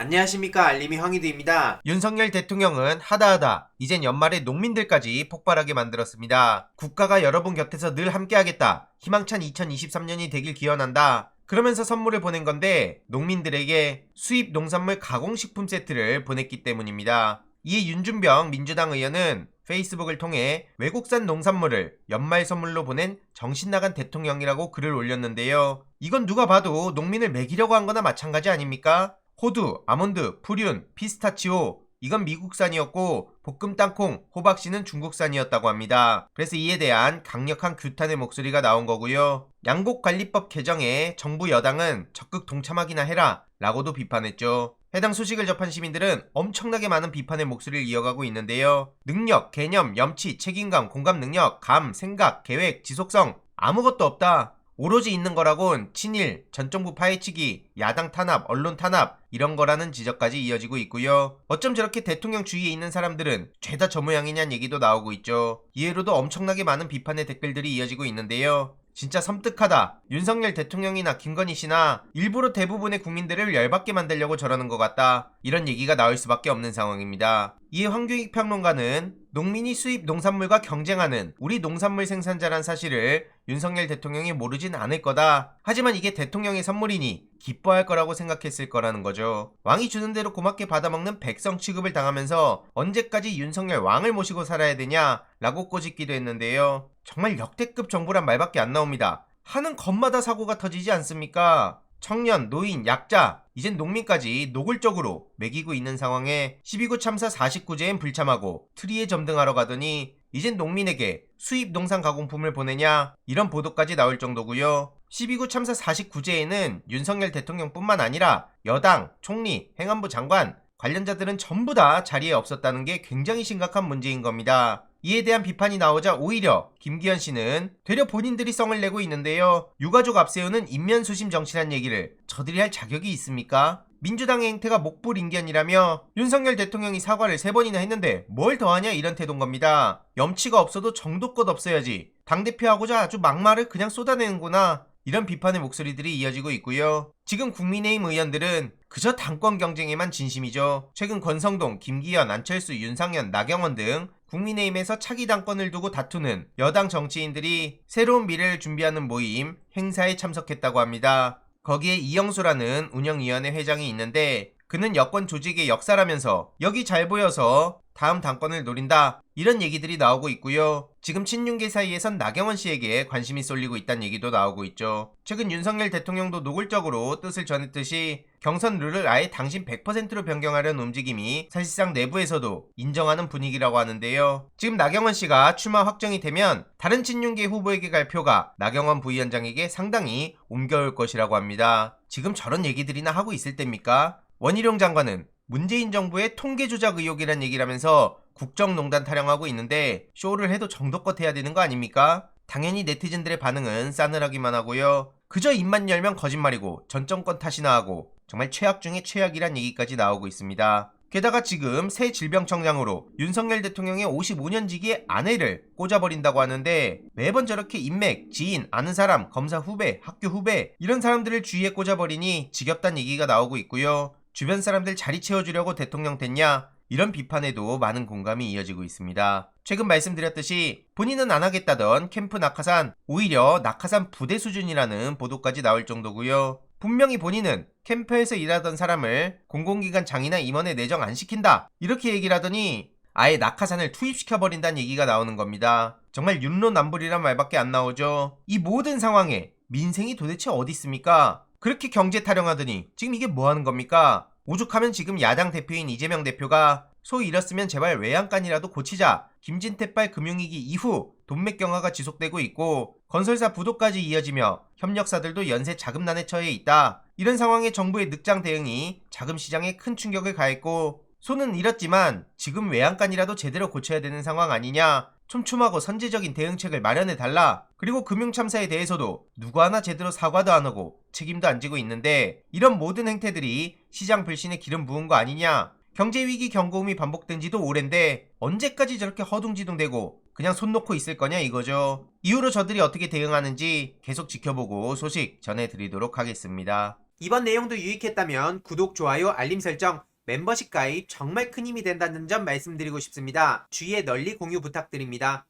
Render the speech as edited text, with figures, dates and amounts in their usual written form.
안녕하십니까, 알림이 황희두입니다. 윤석열 대통령은 하다하다 이젠 연말에 농민들까지 폭발하게 만들었습니다. 국가가 여러분 곁에서 늘 함께하겠다. 희망찬 2023년이 되길 기원한다. 그러면서 선물을 보낸 건데 농민들에게 수입 농산물 가공식품 세트를 보냈기 때문입니다. 이에 윤준병 민주당 의원은 페이스북을 통해 외국산 농산물을 연말 선물로 보낸 정신나간 대통령이라고 글을 올렸는데요. 이건 누가 봐도 농민을 먹이려고 한 거나 마찬가지 아닙니까? 호두, 아몬드, 프륜, 피스타치오 이건 미국산이었고 볶음 땅콩, 호박씨는 중국산이었다고 합니다. 그래서 이에 대한 강력한 규탄의 목소리가 나온 거고요. 양곡관리법 개정에 정부 여당은 적극 동참하기나 해라 라고도 비판했죠. 해당 소식을 접한 시민들은 엄청나게 많은 비판의 목소리를 이어가고 있는데요. 능력, 개념, 염치, 책임감, 공감 능력, 감, 생각, 계획, 지속성 아무것도 없다. 오로지 있는 거라곤 친일, 전정부 파헤치기, 야당 탄압, 언론 탄압 이런 거라는 지적까지 이어지고 있고요. 어쩜 저렇게 대통령 주위에 있는 사람들은 죄다 저 모양이냐는 얘기도 나오고 있죠. 이외로도 엄청나게 많은 비판의 댓글들이 이어지고 있는데요. 진짜 섬뜩하다. 윤석열 대통령이나 김건희 씨나 일부러 대부분의 국민들을 열받게 만들려고 저러는 것 같다. 이런 얘기가 나올 수밖에 없는 상황입니다. 이에 황교익 평론가는 농민이 수입 농산물과 경쟁하는 우리 농산물 생산자란 사실을 윤석열 대통령이 모르진 않을 거다. 하지만 이게 대통령의 선물이니 기뻐할 거라고 생각했을 거라는 거죠. 왕이 주는 대로 고맙게 받아먹는 백성 취급을 당하면서 언제까지 윤석열 왕을 모시고 살아야 되냐 라고 꼬집기도 했는데요. 정말 역대급 정부란 말밖에 안 나옵니다. 하는 것마다 사고가 터지지 않습니까? 청년, 노인, 약자, 이젠 농민까지 노골적으로 매기고 있는 상황에 12구 참사 49제엔 불참하고 트리에 점등하러 가더니 이젠 농민에게 수입 농산 가공품을 보내냐 이런 보도까지 나올 정도고요. 12구 참사 49제에는 윤석열 대통령뿐만 아니라 여당, 총리, 행안부 장관 관련자들은 전부 다 자리에 없었다는 게 굉장히 심각한 문제인 겁니다. 이에 대한 비판이 나오자 오히려 김기현 씨는 되려 본인들이 썽을 내고 있는데요. 유가족 앞세우는 인면수심 정치란 얘기를 저들이 할 자격이 있습니까? 민주당의 행태가 목불인견이라며 윤석열 대통령이 사과를 3번이나 했는데 뭘 더하냐 이런 태도인 겁니다. 염치가 없어도 정도껏 없어야지. 당대표하고자 아주 막말을 그냥 쏟아내는구나. 이런 비판의 목소리들이 이어지고 있고요. 지금 국민의힘 의원들은 그저 당권 경쟁에만 진심이죠. 최근 권성동, 김기현, 안철수, 윤상현, 나경원 등 국민의힘에서 차기 당권을 두고 다투는 여당 정치인들이 새로운 미래를 준비하는 모임 행사에 참석했다고 합니다. 거기에 이영수라는 운영위원회 회장이 있는데 그는 여권 조직의 역사라면서 여기 잘 보여서 다음 당권을 노린다 이런 얘기들이 나오고 있고요. 지금 친윤계 사이에선 나경원 씨에게 관심이 쏠리고 있다는 얘기도 나오고 있죠. 최근 윤석열 대통령도 노골적으로 뜻을 전했듯이 경선 룰을 아예 당신 100%로 변경하려는 움직임이 사실상 내부에서도 인정하는 분위기라고 하는데요. 지금 나경원 씨가 출마 확정이 되면 다른 친윤계 후보에게 갈 표가 나경원 부위원장에게 상당히 옮겨올 것이라고 합니다. 지금 저런 얘기들이나 하고 있을 때입니까? 원희룡 장관은 문재인 정부의 통계 조작 의혹이란 얘기를 하면서 국정농단 타령하고 있는데 쇼를 해도 정도껏 해야 되는 거 아닙니까? 당연히 네티즌들의 반응은 싸늘하기만 하고요. 그저 입만 열면 거짓말이고 전 정권 탓이나 하고 정말 최악 중에 최악이란 얘기까지 나오고 있습니다. 게다가 지금 새 질병청장으로 윤석열 대통령의 55년 지기의 아내를 꽂아버린다고 하는데 매번 저렇게 인맥, 지인, 아는 사람, 검사 후배, 학교 후배 이런 사람들을 주위에 꽂아버리니 지겹다는 얘기가 나오고 있고요. 주변 사람들 자리 채워주려고 대통령 됐냐? 이런 비판에도 많은 공감이 이어지고 있습니다. 최근 말씀드렸듯이 본인은 안 하겠다던 캠프 낙하산 오히려 낙하산 부대 수준이라는 보도까지 나올 정도고요. 분명히 본인은 캠프에서 일하던 사람을 공공기관장이나 임원에 내정 안 시킨다 이렇게 얘기를 하더니 아예 낙하산을 투입시켜버린다는 얘기가 나오는 겁니다. 정말 윤로남불이란 말밖에 안 나오죠. 이 모든 상황에 민생이 도대체 어디 있습니까? 그렇게 경제 타령하더니 지금 이게 뭐 하는 겁니까? 오죽하면 지금 야당 대표인 이재명 대표가 소 잃었으면 제발 외양간이라도 고치자. 김진태빨 금융위기 이후 돈맥 경화가 지속되고 있고 건설사 부도까지 이어지며 협력사들도 연쇄 자금난에 처해 있다. 이런 상황에 정부의 늑장 대응이 자금 시장에 큰 충격을 가했고 소는 잃었지만 지금 외양간이라도 제대로 고쳐야 되는 상황 아니냐. 촘촘하고 선제적인 대응책을 마련해달라. 그리고 금융참사에 대해서도 누구 하나 제대로 사과도 안 하고 책임도 안 지고 있는데 이런 모든 행태들이 시장 불신에 기름 부은 거 아니냐. 경제위기 경고음이 반복된 지도 오랜데 언제까지 저렇게 허둥지둥대고 그냥 손 놓고 있을 거냐 이거죠. 이후로 저들이 어떻게 대응하는지 계속 지켜보고 소식 전해드리도록 하겠습니다. 이번 내용도 유익했다면 구독, 좋아요, 알림 설정, 멤버십 가입 정말 큰 힘이 된다는 점 말씀드리고 싶습니다. 주위에 널리 공유 부탁드립니다.